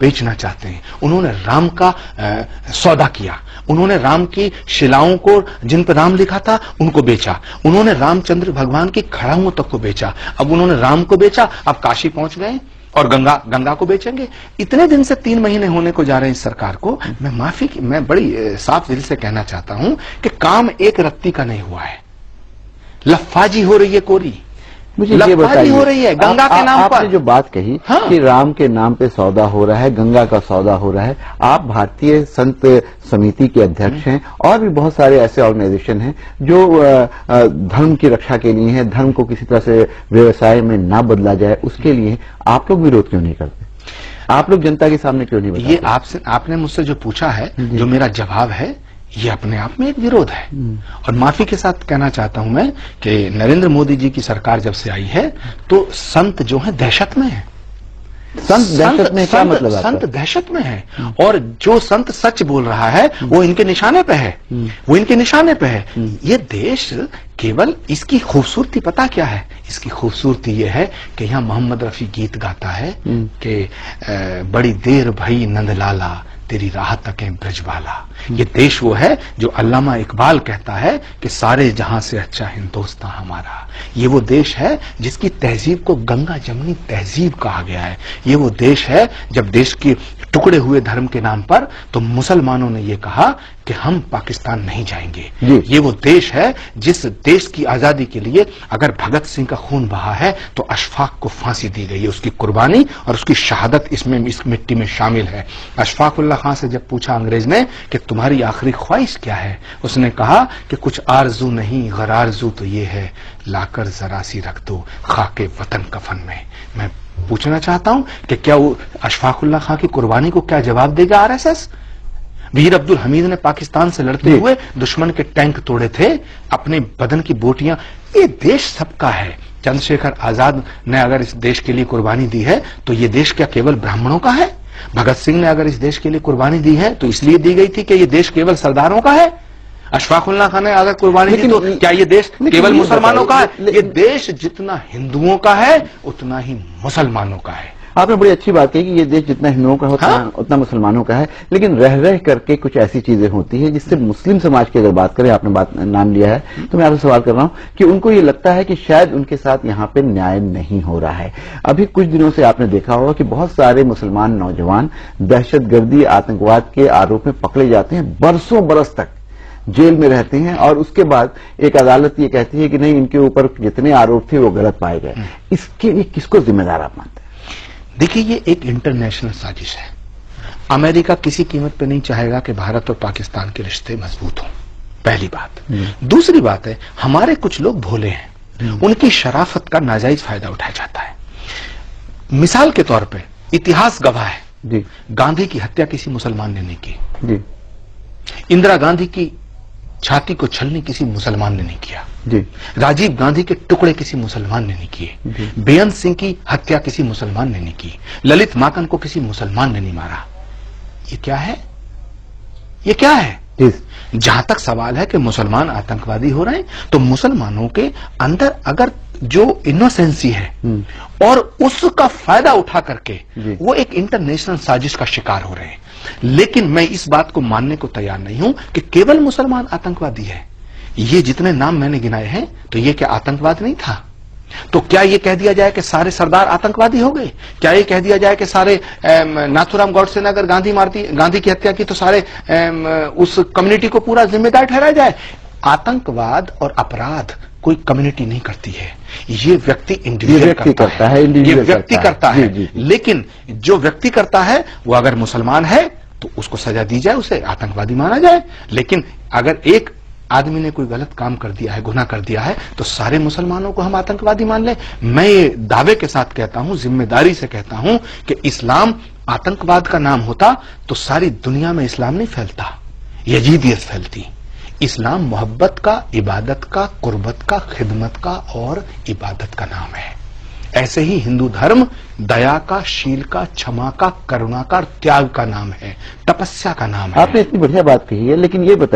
बेचना चाहते हैं। उन्होंने राम का सौदा किया, उन्होंने राम की शिलाओं को, जिन पर राम लिखा था, उनको बेचा। उन्होंने रामचंद्र भगवान की खड़ाओं तक को बेचा। अब उन्होंने राम को बेचा, अब काशी पहुंच गए और गंगा को बेचेंगे। इतने दिन से 3 महीने होने को जा रहे हैं इस सरकार को। मैं बड़ी साफ दिल से कहना चाहता हूं कि काम एक रत्ती का नहीं हुआ है, लफ्फाजी हो रही है कोरी, मुझे ये बताइए, हो रही है गंगा के नाम पर। आपने जो बात कही कि राम के नाम पे सौदा हो रहा है, गंगा का सौदा हो रहा है। आप भारतीय संत समिति के अध्यक्ष हैं और भी बहुत सारे ऐसे ऑर्गेनाइजेशन हैं जो धर्म की रक्षा के लिए हैं, धर्म को किसी तरह से व्यवसाय में ना बदला जाए उसके लिए। आप लोग विरोध क्यों नहीं करते? आप लोग जनता के सामने क्यों नहीं बताते? ये आपने मुझसे जो पूछा है, जो मेरा जवाब है, ये अपने आप में एक विरोध है। और माफी के साथ कहना चाहता हूं मैं कि नरेंद्र मोदी जी की सरकार जब से आई है तो संत जो है दहशत में है। संत दहशत में क्या मतलब? संत दहशत में है, और जो संत सच बोल रहा है वो इनके निशाने पे है, वो इनके निशाने पे है। ये देश केवल, इसकी खूबसूरती पता क्या है? इसकी खूबसूरती ये है कि यहाँ मोहम्मद रफी गीत गाता है कि बड़ी देर भई नंदलाला तेरी राह तकें ब्रजवाला। ये देश वो है जो अल्लामा इकबाल कहता है कि सारे जहां से अच्छा हिंदुस्तान हमारा। ये वो देश है जिसकी तहजीब को गंगा जमनी तहजीब कहा गया है। ये वो देश है जब देश के टुकड़े हुए धर्म के नाम पर तो मुसलमानों ने ये कहा कि हम पाकिस्तान नहीं जाएंगे। ये वो देश है जिस देश की आजादी के लिए अगर भगत सिंह का खून बहा है तो अशफाक को फांसी दी गई है। उसकी कुर्बानी और उसकी शहादत इसमें, इस मिट्टी में शामिल है। अशफाक उल्लाह खां से जब पूछा अंग्रेज ने कि तुम्हारी आखिरी ख्वाहिश क्या है, उसने कहा कि कुछ आरजू नहीं, गरारजू तो ये है, लाकर जरा सी रख दो खाके वतन कफन में। मैं पूछना चाहता हूं कि क्या वो अशफाक उल्लाह खां की कुर्बानी को क्या जवाब देगा आरएसएस? वीर अब्दुल हमीद ने पाकिस्तान से लड़ते हुए दुश्मन के टैंक तोड़े थे, अपने बदन की बोटियां। ये देश सबका है। चंद्रशेखर आजाद ने अगर इस देश के लिए कुर्बानी दी है तो ये देश क्या केवल ब्राह्मणों का है? भगत सिंह ने अगर इस देश के लिए कुर्बानी दी है तो इसलिए दी गई थी कि ये देश केवल सरदारों का है? अशफाक उल्लाह खान ने अगर कुर्बानी दी तो क्या ये देश केवल मुसलमानों का है? ये देश जितना हिंदुओं का है उतना ही मुसलमानों का है। आपने बड़ी अच्छी बात कही कि ये देश जितना हिंदुओं का होता है उतना मुसलमानों का है, लेकिन रह रह करके कुछ ऐसी चीजें होती है जिससे मुस्लिम समाज की अगर बात करें, आपने नाम लिया है तो मैं आपसे सवाल कर रहा हूं कि उनको ये लगता है कि शायद उनके साथ यहाँ पे न्याय नहीं हो रहा है। अभी कुछ दिनों से आपने देखा होगा कि बहुत सारे मुसलमान नौजवान दहशतगर्दी, आतंकवाद के आरोप में पकड़े जाते हैं, बरसों बरस तक जेल में रहते हैं और उसके बाद एक अदालत ये कहती है कि नहीं, इनके ऊपर जितने आरोप थे वो गलत पाए गए। इसके लिए किसको जिम्मेदार आप मानते हैं? देखिए, ये एक इंटरनेशनल साजिश है। अमेरिका किसी कीमत पे नहीं चाहेगा कि भारत और पाकिस्तान के रिश्ते मजबूत हों, पहली बात। दूसरी बात है, हमारे कुछ लोग भोले हैं, उनकी शराफत का नाजायज फायदा उठाया जाता है। मिसाल के तौर पे इतिहास गवाह है, गांधी की हत्या किसी मुसलमान ने नहीं की, इंदिरा गांधी की छाती को छलनी किसी मुसलमान ने नहीं किया, राजीव गांधी के टुकड़े किसी मुसलमान ने नहीं किए, बेअंत सिंह की हत्या किसी मुसलमान ने नहीं की, ललित माकन को किसी मुसलमान ने नहीं मारा। ये क्या है? ये क्या है? जहां तक सवाल है कि मुसलमान आतंकवादी हो रहे हैं, तो मुसलमानों के अंदर अगर जो इनोसेंसी है और उसका फायदा उठा करके वो एक इंटरनेशनल साजिश का शिकार हो रहे हैं। लेकिन मैं इस बात को मानने को तैयार नहीं हूं कि केवल मुसलमान आतंकवादी है। ये जितने नाम मैंने गिनाए हैं, तो ये क्या आतंकवाद नहीं था? तो क्या ये कह दिया जाए कि सारे सरदार आतंकवादी हो गए? क्या ये कह दिया जाए कि सारे नाथुराम गौडसे ने अगर गांधी की हत्या की तो सारे उस कम्युनिटी को पूरा जिम्मेदार ठहराया जाए? आतंकवाद और अपराध कोई कम्युनिटी नहीं करती है, ये व्यक्ति इंडिविजुअल करता है, ये व्यक्ति करता है। लेकिन जो व्यक्ति करता है वो अगर मुसलमान है तो उसको सजा दी जाए, उसे आतंकवादी माना जाए। लेकिन अगर एक आदमी ने कोई गलत काम कर दिया है, गुनाह कर दिया है, तो सारे मुसलमानों को हम आतंकवादी मान लें? मैं ये दावे के साथ कहता हूं, जिम्मेदारी से कहता हूं कि इस्लाम आतंकवाद का नाम होता तो सारी दुनिया में इस्लाम नहीं फैलता, यजीदियत फैलती। इस्लाम मोहब्बत का, इबादत का, कुर्बत का, खिदमत का और इबादत का नाम है। ऐसे ही हिंदू धर्म दया का, शील का, क्षमा का, करुणा का, त्याग का नाम है, तपस्या का नाम है। आपने इतनी बढ़िया बात कही है, लेकिन ये बताइए